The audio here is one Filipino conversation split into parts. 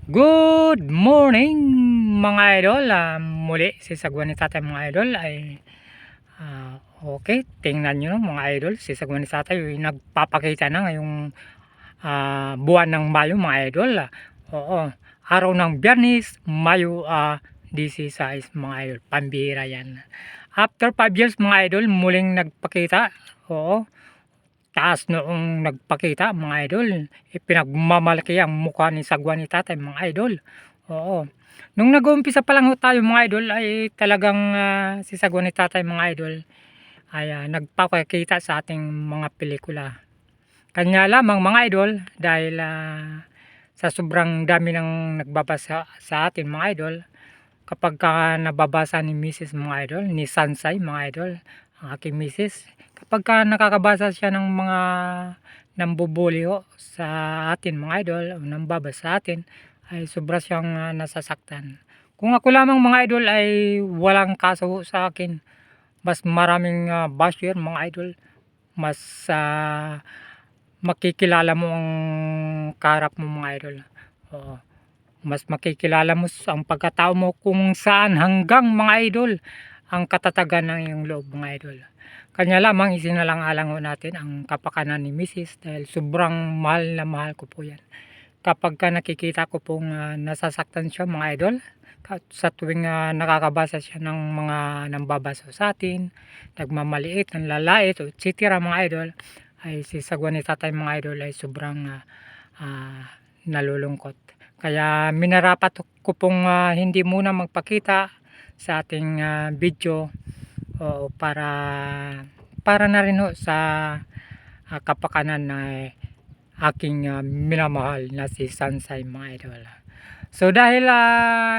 Good morning mga idol. Muli si Sagwan ni Tatay mga idol ay okay, tingnan nyo mga idol, si Sagwan ni Tatay ay nagpapakita na ngayong buwan ng Mayo mga idol. Oo, araw ng Biyernes, Mayo 16 mga idol, pambihira yan. After 5 years mga idol, muling nagpakita. Oo, taas noong nagpakita mga idol, ipinagmamalaki ang mukha ni Sagwan ni Tatay mga idol. Oo, nung nag-uumpisa pa lang ho tayo mga idol ay talagang si Sagwan ni Tatay mga idol ay nagpapakita sa ating mga pelikula. Kanya lamang mga idol dahil sa sobrang dami ng nagbabasa sa atin mga idol, kapag nababasa ni Mrs. mga idol, ni Sansay mga idol, ang aking Mrs., kapag nakakabasa siya ng mga nambubuli ho sa atin mga idol o nambabasa sa atin, ay sobra siyang nasasaktan. Kung ako lamang mga idol ay walang kaso sa akin, mas maraming basher mga idol, mas makikilala mo ang karap mo mga idol. Oo, mas makikilala mo ang pagkatao mo kung saan hanggang mga idol ang katatagan ng iyong loob mga idol. Kanya lamang isinalang-alang natin ang kapakanan ni Mrs. dahil sobrang mahal na mahal ko po yan. Kapag nakikita ko pong nasasaktan siya mga idol, sa tuwing nakakabasa siya ng mga nambabasa sa atin, nagmamaliit, nanlalait, etc. mga idol, ay si Sagwan ni Tatay mga idol ay sobrang nalulungkot. Kaya minarapat ko pong hindi muna magpakita sa ating video para na rin ho sa kapakanan na aking minamahal na si Sansay mga idol. So dahil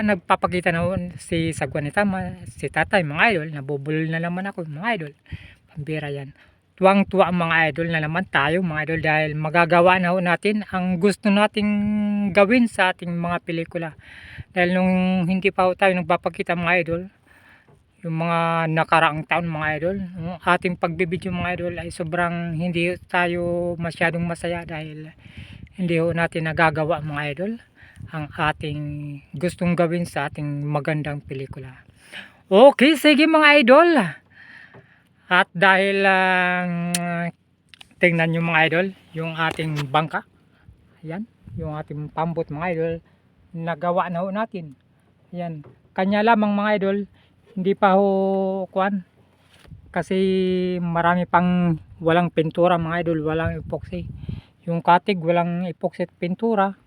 nagpapakita na si Sagwan ni si Tatay mga idol, nabubulol na naman ako mga idol. Pambira yan. Tuwang-tuwa mga idol na naman tayo mga idol dahil magagawa na ho natin ang gusto nating gawin sa ating mga pelikula. Dahil nung hindi pa ho tayo nagpapakita mga idol, yung mga nakaraang taon mga idol, yung ating pagbibideo mga idol ay sobrang hindi tayo masyadong masaya dahil hindi ho natin nagagawa mga idol ang ating gustong gawin sa ating magandang pelikula. Okay, sige mga idol. At dahil tingnan nyo mga idol, yung ating bangka. Ayan, yung ating pambot mga idol, nagawa na ho natin. Ayan, kanya lamang mga idol, hindi pa ho kuan. Kasi marami pang walang pintura mga idol, walang epoxy. Yung katig walang epoxy at pintura.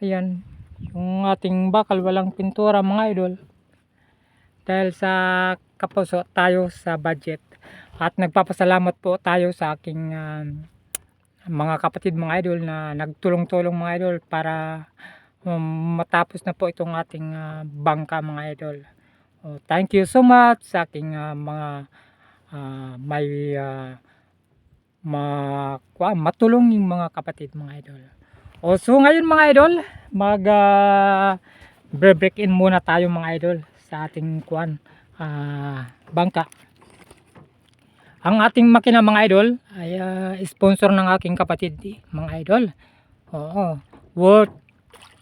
Ayan, yung ating bakal walang pintura mga idol. Dahil sa kapuso tayo sa budget. At nagpapasalamat po tayo sa aking mga kapatid mga idol na nagtulong-tulong mga idol para matapos na po itong ating bangka mga idol. Thank you so much sa aking mga may matulong yung mga kapatid mga idol. So ngayon mga idol, mag break in muna tayo mga idol sa ating bangka. Ang ating makina mga idol ay sponsor ng aking kapatid mga idol. Oo, worth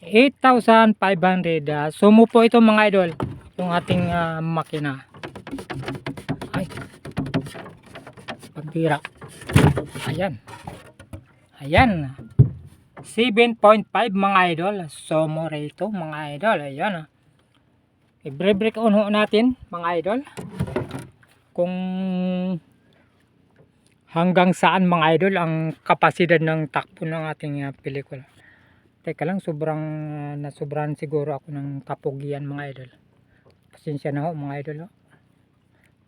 8,500. Sumo po ito mga idol, yung ating makina. Ay, pagbira. Ayan. Ayan. 7.5 mga idol. Sumo rito mga idol. Ayan. I-break on ho natin mga idol. Kung hanggang saan mga idol ang kapasidad ng takbo ng ating pelikula. Teka lang, sobrang nasobrahan siguro ako ng kapugian mga idol. Pasensya na ho mga idol ho.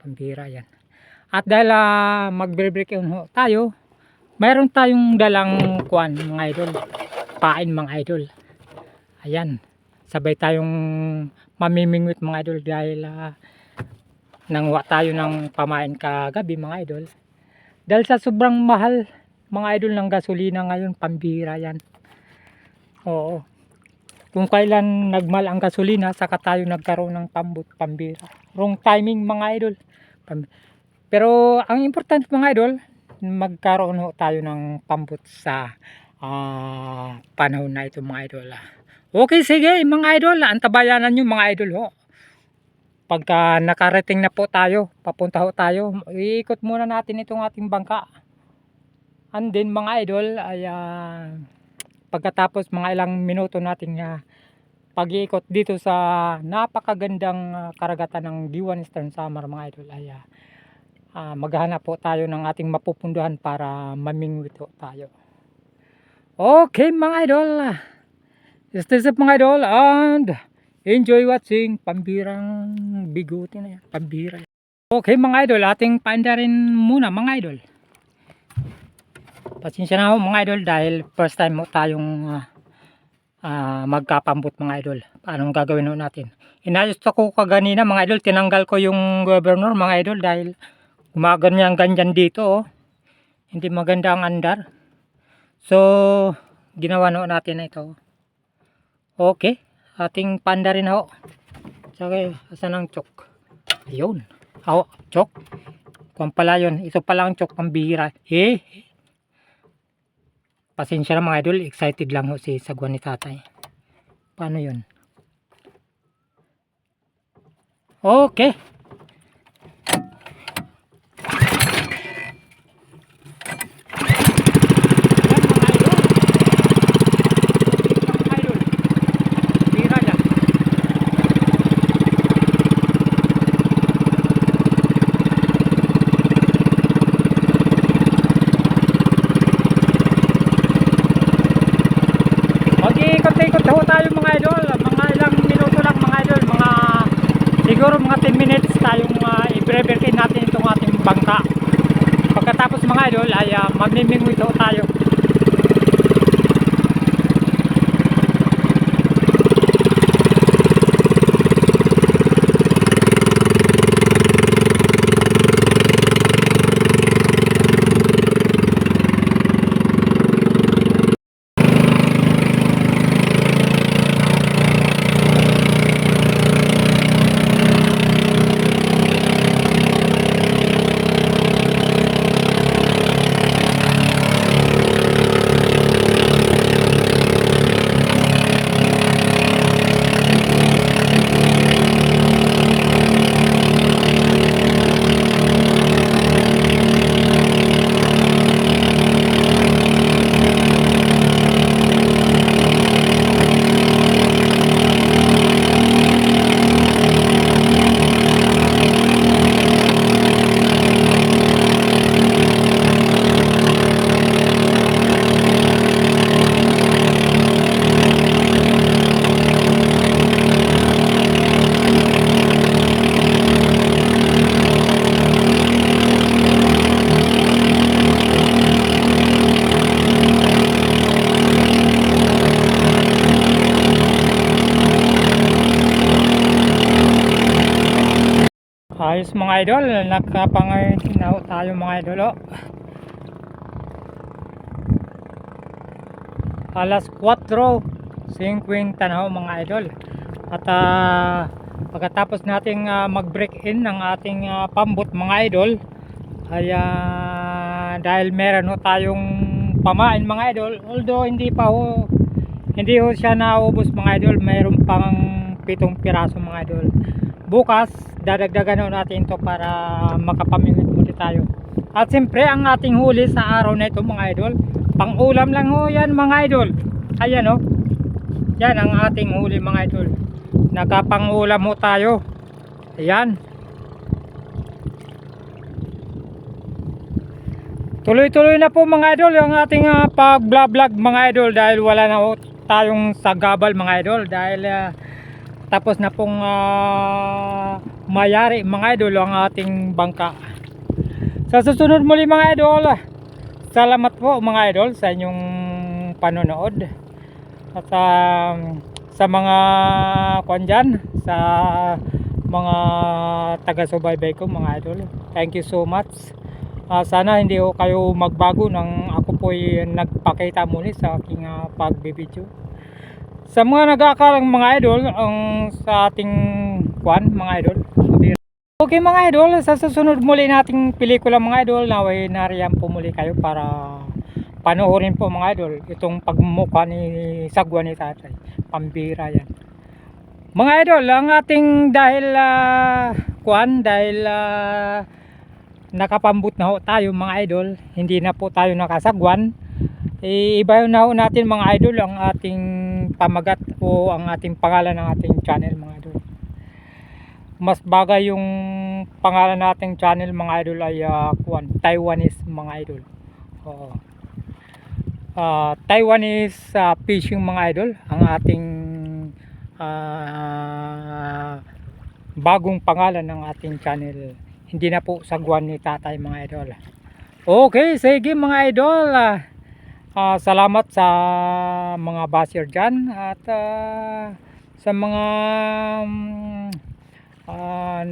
Pambira yan. At dahil mag-break on ho tayo, mayroon tayong dalang mga idol, pain mga idol. Ayan, sabay tayong mamimingwit mga idol dahil nangwa tayo ng pamain kagabi mga idol. Dahil sa sobrang mahal mga idol ng gasolina ngayon, pambira yan. Oo, kung kailan nagmahal ang gasolina, saka tayo nagkaroon ng pambira. Wrong timing mga idol. Pero ang importante mga idol, magkaroon ho tayo ng pambot sa panahon na ito mga idol. Okay, sige mga idol, antabayanan nyo mga idol ho. Pagka nakarating na po tayo, papunta ho tayo, iikot muna natin itong ating bangka. And then mga idol ay pagkatapos mga ilang minuto natin pag-iikot dito sa napakagandang karagatan ng Diwan Eastern Samar mga idol ay maghahanap po tayo ng ating mapupunduhan para mamingwit ho tayo. Okay mga idol, stay safe mga idol and enjoy watching. Pambirang biguti na yan, pambira. Okay mga idol, ating paanda rin muna mga idol. Pasensya na ho mga idol dahil first time mo tayong magkapambot mga idol. Anong gagawin ho natin? Inayos ko kaganina mga idol, tinanggal ko yung governor mga idol dahil gumaganyan-ganyan dito oh. Hindi maganda ang andar. So ginawa ho natin na ito. Okay, ating panda rin ho. Tsaka asan ang chok? Ayun. Chok. Kung pala yun, ito pala ang chok pambihira. Pasensya na mga idol, excited lang ho si sagwan ni tatay. Paano yun? Okay. Mag-iikot-ikot ho tayo mga idol, mga ilang minuto lang mga idol, siguro mga 10 minutes tayong i-breberkin natin itong ating bangka. Pagkatapos mga idol ay mamimingwit ho tayo. Ayos mga idol, nakapanginaw tayo mga idol oh. Alas 4:50 na ho mga idol. At pagkatapos nating mag-break in ng ating pambot mga idol ay dahil meron ho tayong pamain mga idol, although hindi ho siya naubos mga idol, mayroon pang 7 piraso mga idol. Bukas dadagdagan ho natin ito para makapamingwit muli tayo. At siyempre ang ating huli sa araw na ito mga idol, pang ulam lang ho yan mga idol. Ayan ho, yan ang ating huli mga idol, nakapang ulam ho tayo. Ayan, tuloy-tuloy na po mga idol yung ating pag-vlog mga idol dahil wala na ho tayong sagabal mga idol dahil tapos na pong mayari mga idol ang ating bangka. Sa susunod muli mga idol, salamat po mga idol sa inyong panonood at sa mga dyan, sa mga taga-subaybay ko mga idol, thank you so much. Sana hindi ho kayo magbago nang ako po'y nagpakita muli sa aking pagbibideo. Sa mga nag-aakalang mga idol sa ating mga idol. Okay mga idol, sa susunod muli nating pelikula mga idol, naway nariyan po muli kayo para panoorin po mga idol itong pagmumukha ni sagwa ni tatay. Pambira yan. Mga idol, ang ating dahil nakapambut na ho tayo mga idol, hindi na po tayo nakasagwan. Ibayo na ho natin mga idol ang ating pamagat o ang ating pangalan ng ating channel mga idol. Mas bagay yung pangalan nating channel mga idol ay Taiwanese mga idol. Oo. Taiwanese fishing mga idol ang ating bagong pangalan ng ating channel. Hindi na po sagwan ni tatay mga idol. Okay, sige mga idol. Salamat sa mga basher dyan at sa mga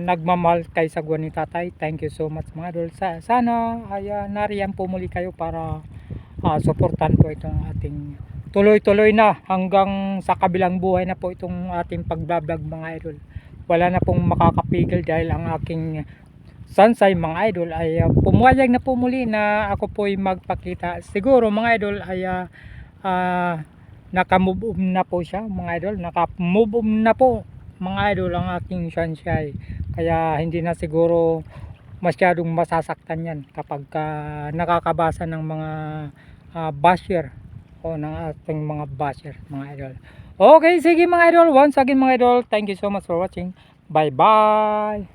nagmamahal kay sagwan ni tatay. Thank you so much mga idol. Sana ay nariyan po muli kayo para suportan po itong ating tuloy-tuloy na hanggang sa kabilang buhay na po itong ating pagbablog mga idol. Wala na pong makakapigil dahil ang aking sansay mga idol ay pumayag na po muli na ako po ay magpakita. Siguro mga idol ay naka-move on na po siya mga idol. Naka-move on na po mga idol ang aking sansay. Kaya hindi na siguro masyadong masasaktan yan kapag nakakabasa ng mga basher o ng ating mga basher mga idol. Okay, sige mga idol, once again mga idol, thank you so much for watching. Bye bye.